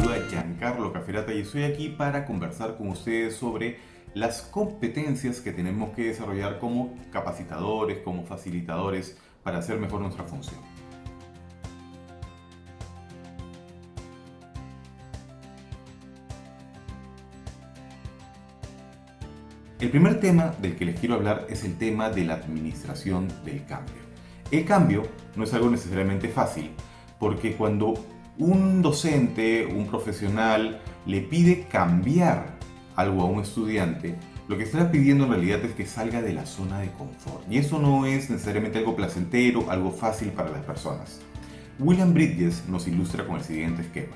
saluda Giancarlo Caferata y estoy aquí para conversar con ustedes sobre las competencias que tenemos que desarrollar como capacitadores, como facilitadores para hacer mejor nuestra función. El primer tema del que les quiero hablar es el tema de la administración del cambio. El cambio no es algo necesariamente fácil, porque cuando un docente, un profesional, le pide cambiar algo a un estudiante, lo que está pidiendo en realidad es que salga de la zona de confort. Y eso no es necesariamente algo placentero, algo fácil para las personas. William Bridges nos ilustra con el siguiente esquema.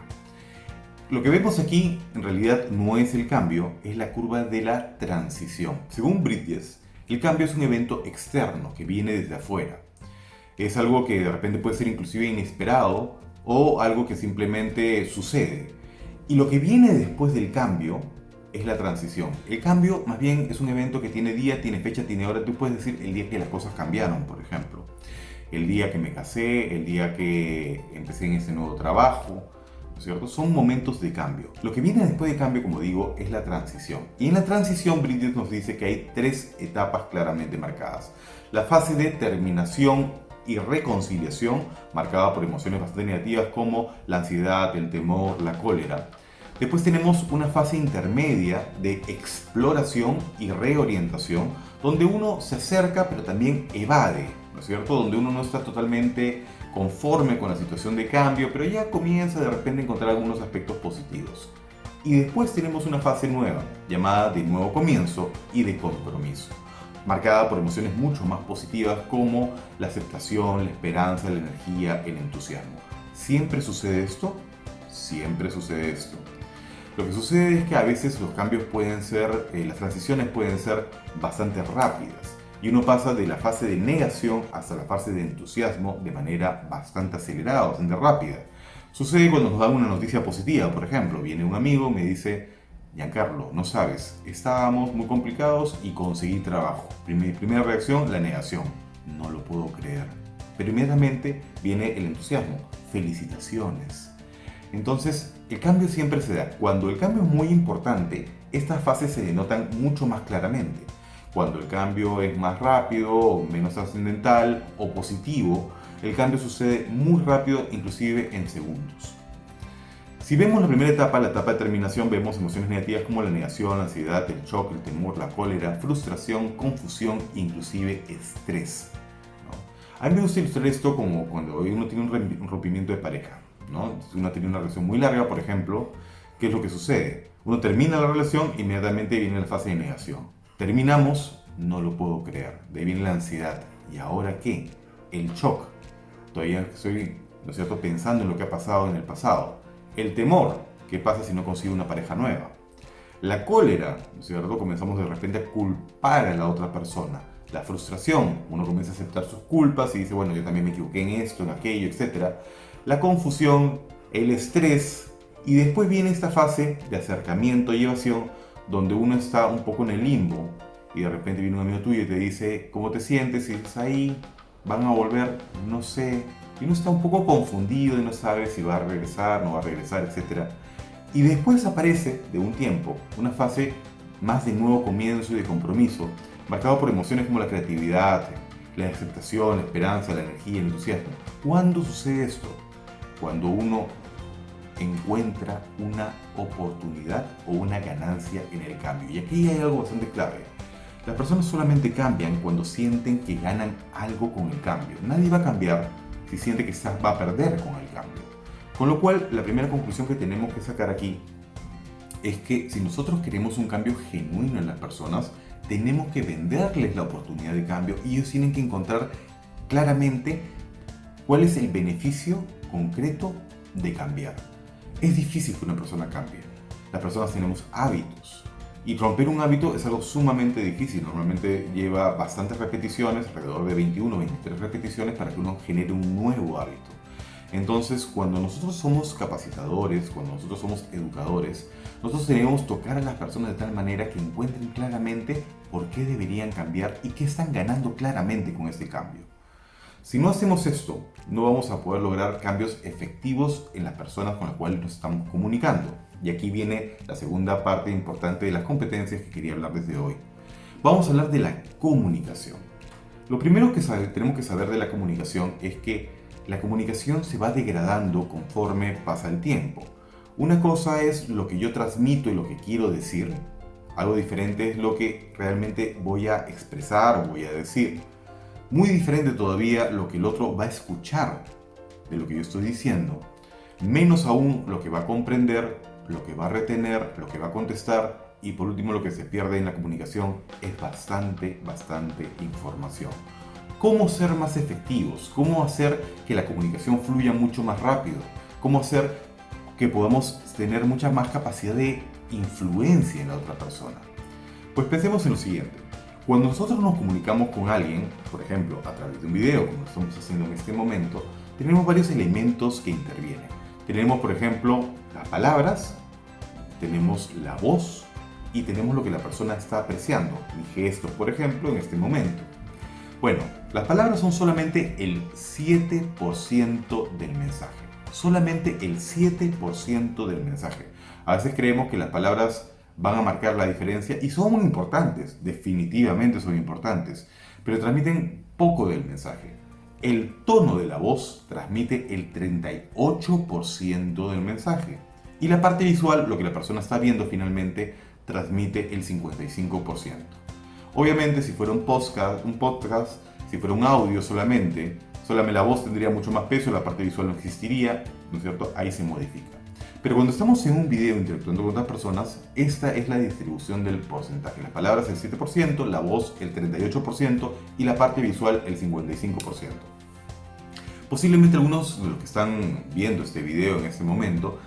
Lo que vemos aquí en realidad no es el cambio, es la curva de la transición. Según Bridges, el cambio es un evento externo que viene desde afuera. Es algo que de repente puede ser inclusive inesperado o algo que simplemente sucede. Y lo que viene después del cambio es la transición. El cambio más bien es un evento que tiene día, tiene fecha, tiene hora. Tú puedes decir el día que las cosas cambiaron, por ejemplo. El día que me casé, el día que empecé en ese nuevo trabajo, ¿no es cierto? Son momentos de cambio. Lo que viene después de cambio, como digo, es la transición. Y en la transición, Bridges nos dice que hay tres etapas claramente marcadas. La fase de terminación y reconciliación, marcada por emociones bastante negativas como la ansiedad, el temor, la cólera. Después tenemos una fase intermedia de exploración y reorientación, donde uno se acerca pero también evade, ¿no es cierto? Donde uno no está totalmente conforme con la situación de cambio, pero ya comienza de repente a encontrar algunos aspectos positivos. Y después tenemos una fase nueva, llamada de nuevo comienzo y de compromiso, marcada por emociones mucho más positivas como la aceptación, la esperanza, la energía, el entusiasmo. ¿Siempre sucede esto? Siempre sucede esto. Lo que sucede es que a veces los cambios pueden ser, las transiciones pueden ser bastante rápidas y uno pasa de la fase de negación hasta la fase de entusiasmo de manera bastante acelerada, bastante rápida. Sucede cuando nos dan una noticia positiva, por ejemplo, viene un amigo y me dice: Giancarlo, no sabes, estábamos muy complicados y conseguí trabajo. Primera reacción, la negación. No lo puedo creer. Pero inmediatamente viene el entusiasmo. Felicitaciones. Entonces, el cambio siempre se da. Cuando el cambio es muy importante, estas fases se denotan mucho más claramente. Cuando el cambio es más rápido, o menos trascendental o positivo, el cambio sucede muy rápido, inclusive en segundos. Si vemos la primera etapa, la etapa de terminación, vemos emociones negativas como la negación, la ansiedad, el shock, el temor, la cólera, frustración, confusión, inclusive estrés, ¿no? A mí me gusta ilustrar esto como cuando uno tiene un rompimiento de pareja, ¿no? Si uno tiene una relación muy larga, por ejemplo, ¿qué es lo que sucede? Uno termina la relación, inmediatamente viene la fase de negación. Terminamos, no lo puedo creer. De ahí viene la ansiedad. ¿Y ahora qué? El shock. Todavía estoy, ¿no es cierto?, pensando en lo que ha pasado en el pasado. El temor, ¿qué pasa si no consigo una pareja nueva? La cólera, ¿no es cierto? Comenzamos de repente a culpar a la otra persona. La frustración, uno comienza a aceptar sus culpas y dice, bueno, yo también me equivoqué en esto, en aquello, etc. La confusión, el estrés, y después viene esta fase de acercamiento y evasión, donde uno está un poco en el limbo, y de repente viene un amigo tuyo y te dice, ¿cómo te sientes? Y dices, ahí, van a volver, no sé. Y uno está un poco confundido y no sabe si va a regresar, no va a regresar, etc. Y después aparece, de un tiempo, una fase más de nuevo comienzo y de compromiso, marcado por emociones como la creatividad, la aceptación, la esperanza, la energía, el entusiasmo. ¿Cuándo sucede esto? Cuando uno encuentra una oportunidad o una ganancia en el cambio. Y aquí hay algo bastante clave. Las personas solamente cambian cuando sienten que ganan algo con el cambio. Nadie va a cambiar si siente que va a perder con el cambio. Con lo cual, la primera conclusión que tenemos que sacar aquí es que si nosotros queremos un cambio genuino en las personas, tenemos que venderles la oportunidad de cambio y ellos tienen que encontrar claramente cuál es el beneficio concreto de cambiar. Es difícil que una persona cambie. Las personas tenemos hábitos. Y romper un hábito es algo sumamente difícil. Normalmente lleva bastantes repeticiones, alrededor de 21 o 23 repeticiones para que uno genere un nuevo hábito. Entonces, cuando nosotros somos capacitadores, cuando nosotros somos educadores, nosotros debemos tocar a las personas de tal manera que encuentren claramente por qué deberían cambiar y qué están ganando claramente con este cambio. Si no hacemos esto, no vamos a poder lograr cambios efectivos en las personas con las cuales nos estamos comunicando. Y aquí viene la segunda parte importante de las competencias que quería hablar desde hoy. Vamos a hablar de la comunicación. Lo primero que tenemos que saber de la comunicación es que la comunicación se va degradando conforme pasa el tiempo. Una cosa es lo que yo transmito y lo que quiero decir. Algo diferente es lo que realmente voy a expresar o voy a decir. Muy diferente todavía lo que el otro va a escuchar de lo que yo estoy diciendo. Menos aún lo que va a comprender, lo que va a retener, lo que va a contestar y por último lo que se pierde en la comunicación es bastante información. ¿Cómo ser más efectivos? ¿Cómo hacer que la comunicación fluya mucho más rápido? ¿Cómo hacer que podamos tener mucha más capacidad de influencia en la otra persona? Pues pensemos en lo siguiente. Cuando nosotros nos comunicamos con alguien, por ejemplo, a través de un video, como estamos haciendo en este momento, tenemos varios elementos que intervienen. Tenemos, por ejemplo, las palabras, tenemos la voz y tenemos lo que la persona está apreciando, mi gesto, por ejemplo, en este momento. Bueno, las palabras son solamente el 7% del mensaje. Solamente el 7% del mensaje. A veces creemos que las palabras van a marcar la diferencia y son muy importantes, definitivamente son importantes, pero transmiten poco del mensaje. El tono de la voz transmite el 38% del mensaje y la parte visual, lo que la persona está viendo finalmente, transmite el 55%. Obviamente si fuera un podcast, si fuera un audio solamente la voz tendría mucho más peso, la parte visual no existiría, ¿no es cierto? Ahí se modifica. Pero cuando estamos en un video interactuando con otras personas, esta es la distribución del porcentaje. Las palabras el 7%, la voz el 38% y la parte visual el 55%. Posiblemente algunos de los que están viendo este video en este momento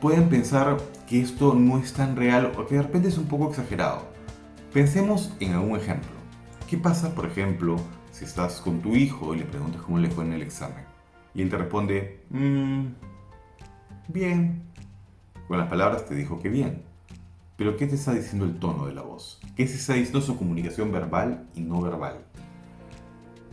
pueden pensar que esto no es tan real o que de repente es un poco exagerado. Pensemos en algún ejemplo. ¿Qué pasa, por ejemplo, si estás con tu hijo y le preguntas cómo le fue en el examen? Y él te responde, bien. Con las palabras te dijo que bien. Pero ¿qué te está diciendo el tono de la voz? ¿Qué se está diciendo su comunicación verbal y no verbal?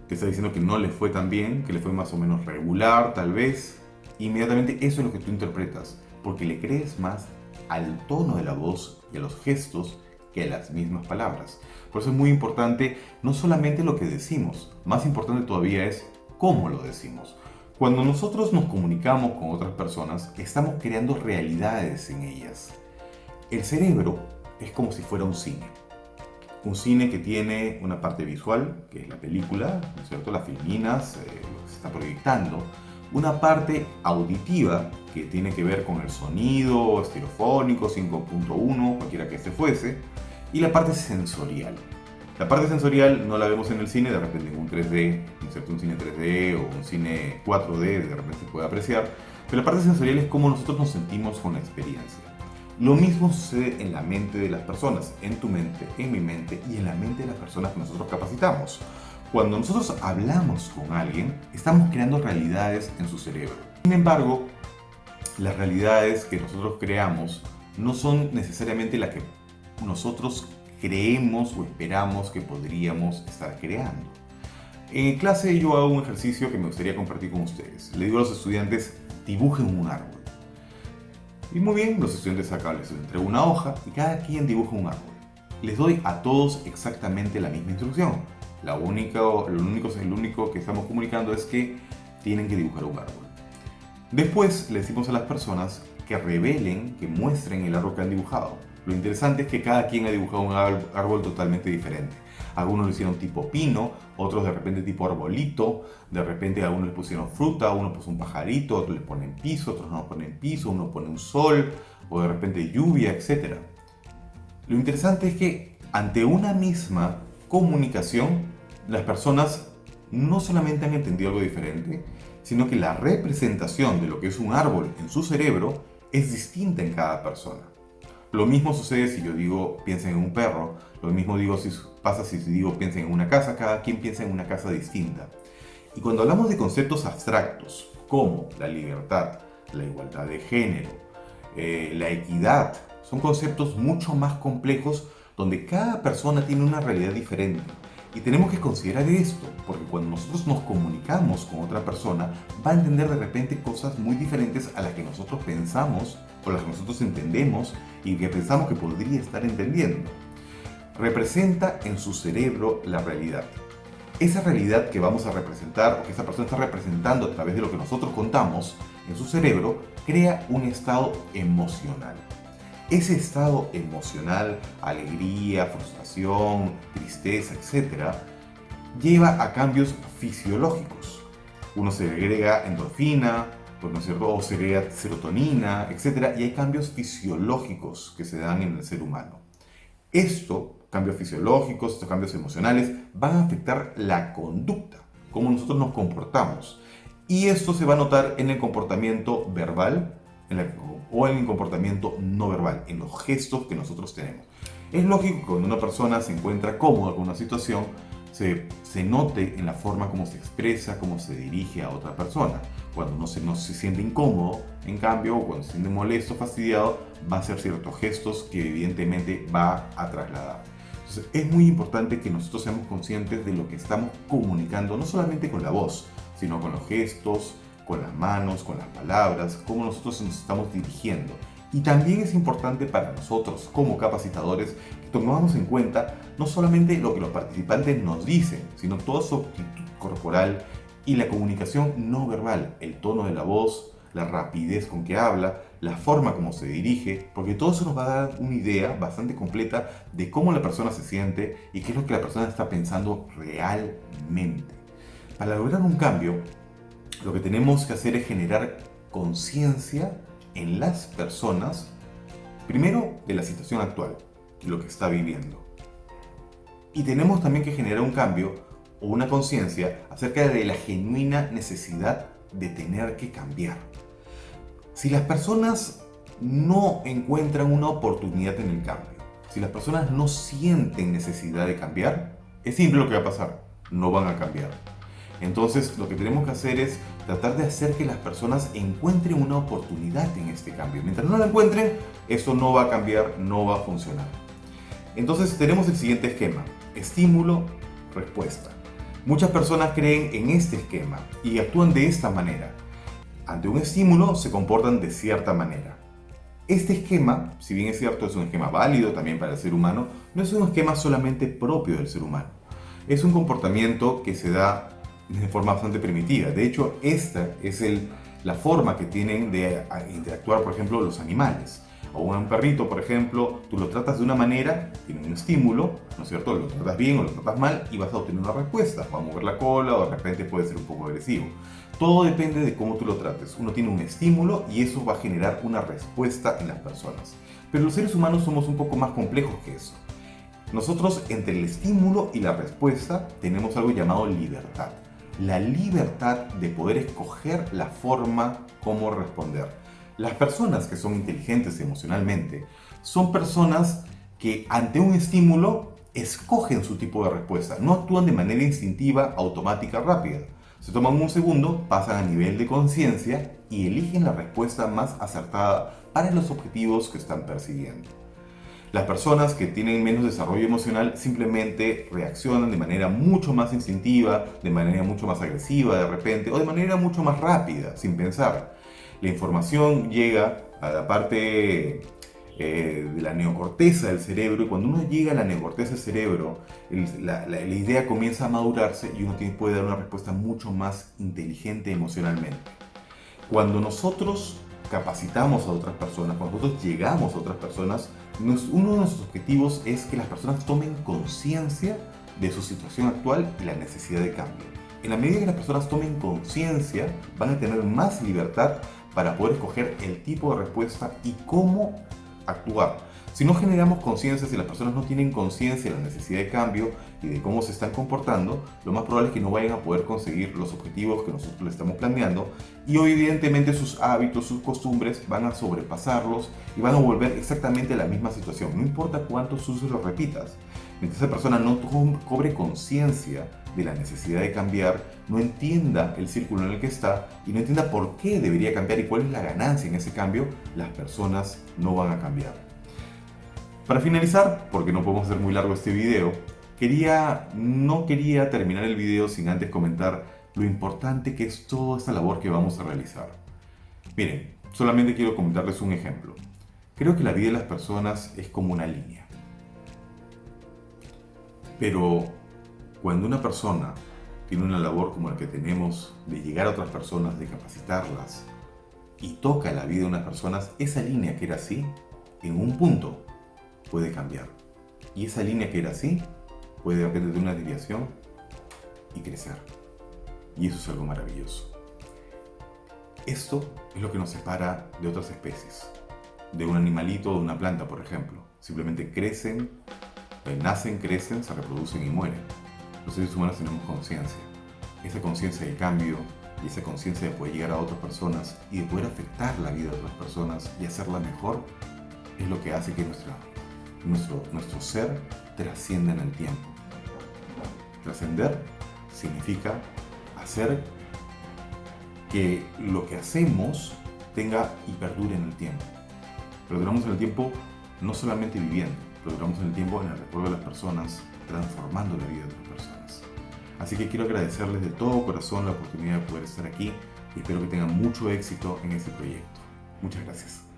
Te está diciendo que no le fue tan bien, que le fue más o menos regular, tal vez. Inmediatamente eso es lo que tú interpretas, porque le crees más al tono de la voz y a los gestos que a las mismas palabras. Por eso es muy importante no solamente lo que decimos, más importante todavía es cómo lo decimos. Cuando nosotros nos comunicamos con otras personas, estamos creando realidades en ellas. El cerebro es como si fuera un cine. Un cine que tiene una parte visual, que es la película, ¿no es cierto? Las filminas, lo que se está proyectando. Una parte auditiva, que tiene que ver con el sonido estereofónico, 5.1, cualquiera que este fuese. Y la parte sensorial. La parte sensorial no la vemos en el cine, de repente en un 3D, ¿no es cierto? Un cine 3D o un cine 4D, de repente se puede apreciar. Pero la parte sensorial es cómo nosotros nos sentimos con la experiencia. Lo mismo sucede en la mente de las personas, en tu mente, en mi mente y en la mente de las personas que nosotros capacitamos. Cuando nosotros hablamos con alguien, estamos creando realidades en su cerebro. Sin embargo, las realidades que nosotros creamos no son necesariamente las que nosotros creemos o esperamos que podríamos estar creando. En clase yo hago un ejercicio que me gustaría compartir con ustedes. Le digo a los estudiantes, dibujen un árbol. Y muy bien, los estudiantes acá les entrego una hoja y cada quien dibuja un árbol. Les doy a todos exactamente la misma instrucción. Lo único que estamos comunicando es que tienen que dibujar un árbol. Después le decimos a las personas que revelen, que muestren el árbol que han dibujado. Lo interesante es que cada quien ha dibujado un árbol totalmente diferente. Algunos lo hicieron tipo pino, otros de repente tipo arbolito, de repente a algunos les pusieron fruta, uno puso un pajarito, otros les ponen piso, otros no ponen piso, uno pone un sol, o de repente lluvia, etc. Lo interesante es que ante una misma comunicación, las personas no solamente han entendido algo diferente, sino que la representación de lo que es un árbol en su cerebro es distinta en cada persona. Lo mismo sucede si yo digo piensen en un perro, lo mismo pasa si digo piensen en una casa, cada quien piensa en una casa distinta. Y cuando hablamos de conceptos abstractos como la libertad, la igualdad de género, la equidad, son conceptos mucho más complejos donde cada persona tiene una realidad diferente. Y tenemos que considerar esto, porque cuando nosotros nos comunicamos con otra persona, va a entender de repente cosas muy diferentes a las que nosotros pensamos o las que nosotros entendemos y que pensamos que podría estar entendiendo. Representa en su cerebro la realidad. Esa realidad que vamos a representar o que esa persona está representando a través de lo que nosotros contamos en su cerebro, crea un estado emocional. Ese estado emocional, alegría, frustración, tristeza, etc., lleva a cambios fisiológicos. Uno se agrega endorfina, pues, ¿no es cierto? O se agrega serotonina, etc., y hay cambios fisiológicos que se dan en el ser humano. Cambios fisiológicos, estos cambios emocionales, van a afectar la conducta, cómo nosotros nos comportamos. Y esto se va a notar en el comportamiento verbal o en el comportamiento no verbal, en los gestos que nosotros tenemos. Es lógico que cuando una persona se encuentra cómoda con una situación, se note en la forma como se expresa, cómo se dirige a otra persona. Cuando no se siente incómodo, en cambio, o cuando se siente molesto, fastidiado, va a hacer ciertos gestos que evidentemente va a trasladar. Entonces, es muy importante que nosotros seamos conscientes de lo que estamos comunicando, no solamente con la voz, sino con los gestos, con las manos, con las palabras, cómo nosotros nos estamos dirigiendo. Y también es importante para nosotros, como capacitadores, que tomemos en cuenta no solamente lo que los participantes nos dicen, sino toda su actitud corporal y la comunicación no verbal, el tono de la voz, la rapidez con que habla, la forma como se dirige, porque todo eso nos va a dar una idea bastante completa de cómo la persona se siente y qué es lo que la persona está pensando realmente. Para lograr un cambio, lo que tenemos que hacer es generar conciencia en las personas, primero de la situación actual, de lo que está viviendo. Y tenemos también que generar un cambio o una conciencia acerca de la genuina necesidad de tener que cambiar. Si las personas no encuentran una oportunidad en el cambio, si las personas no sienten necesidad de cambiar, es simple lo que va a pasar, no van a cambiar. Entonces, lo que tenemos que hacer es tratar de hacer que las personas encuentren una oportunidad en este cambio. Mientras no la encuentren, esto no va a cambiar, no va a funcionar. Entonces, tenemos el siguiente esquema: estímulo, respuesta. Muchas personas creen en este esquema y actúan de esta manera. Ante un estímulo se comportan de cierta manera. Este esquema, si bien es cierto, es un esquema válido también para el ser humano, no es un esquema solamente propio del ser humano. Es un comportamiento que se da de forma bastante primitiva. De hecho, esta es la forma que tienen de interactuar, por ejemplo, los animales. O un perrito, por ejemplo, tú lo tratas de una manera, tiene un estímulo, ¿no es cierto? Lo tratas bien o lo tratas mal y vas a obtener una respuesta. Va a mover la cola o de repente puede ser un poco agresivo. Todo depende de cómo tú lo trates. Uno tiene un estímulo y eso va a generar una respuesta en las personas. Pero los seres humanos somos un poco más complejos que eso. Nosotros, entre el estímulo y la respuesta, tenemos algo llamado libertad. La libertad de poder escoger la forma como responder. Las personas que son inteligentes emocionalmente son personas que ante un estímulo escogen su tipo de respuesta, no actúan de manera instintiva, automática, rápida. Se toman un segundo, pasan a nivel de conciencia y eligen la respuesta más acertada para los objetivos que están persiguiendo. Las personas que tienen menos desarrollo emocional simplemente reaccionan de manera mucho más instintiva, de manera mucho más agresiva de repente, o de manera mucho más rápida, sin pensar. La información llega a la parte de la neocorteza del cerebro, y cuando uno llega a la neocorteza del cerebro, la idea comienza a madurarse y uno puede dar una respuesta mucho más inteligente emocionalmente. Cuando nosotros capacitamos a otras personas, cuando nosotros llegamos a otras personas, uno de nuestros objetivos es que las personas tomen conciencia de su situación actual y la necesidad de cambio. En la medida que las personas tomen conciencia, van a tener más libertad para poder escoger el tipo de respuesta y cómo actuar. Si no generamos conciencia, si las personas no tienen conciencia de la necesidad de cambio y de cómo se están comportando, lo más probable es que no vayan a poder conseguir los objetivos que nosotros les estamos planeando, y evidentemente sus hábitos, sus costumbres van a sobrepasarlos y van a volver exactamente a la misma situación. No importa cuántos usos los repitas. Mientras esa persona no cobre conciencia de la necesidad de cambiar, no entienda el círculo en el que está y no entienda por qué debería cambiar y cuál es la ganancia en ese cambio, las personas no van a cambiar. Para finalizar, porque no podemos hacer muy largo este video, No quería terminar el video sin antes comentar lo importante que es toda esta labor que vamos a realizar. Miren, solamente quiero comentarles un ejemplo. Creo que la vida de las personas es como una línea. Pero cuando una persona tiene una labor como la que tenemos de llegar a otras personas, de capacitarlas, y toca la vida de unas personas, esa línea que era así, en un punto puede cambiar. Y esa línea que era así, puede aprender de una desviación y crecer. Y eso es algo maravilloso. Esto es lo que nos separa de otras especies. De un animalito o de una planta, por ejemplo. Simplemente crecen, nacen, crecen, se reproducen y mueren. Los seres humanos tenemos conciencia. Esa conciencia de cambio y esa conciencia de poder llegar a otras personas y de poder afectar la vida de otras personas y hacerla mejor, es lo que hace que nuestro ser trascienda en el tiempo. Trascender significa hacer que lo que hacemos tenga y perdure en el tiempo. Perduramos en el tiempo no solamente viviendo, perduramos en el tiempo en el recuerdo de las personas, transformando la vida de otras personas. Así que quiero agradecerles de todo corazón la oportunidad de poder estar aquí y espero que tengan mucho éxito en este proyecto. Muchas gracias.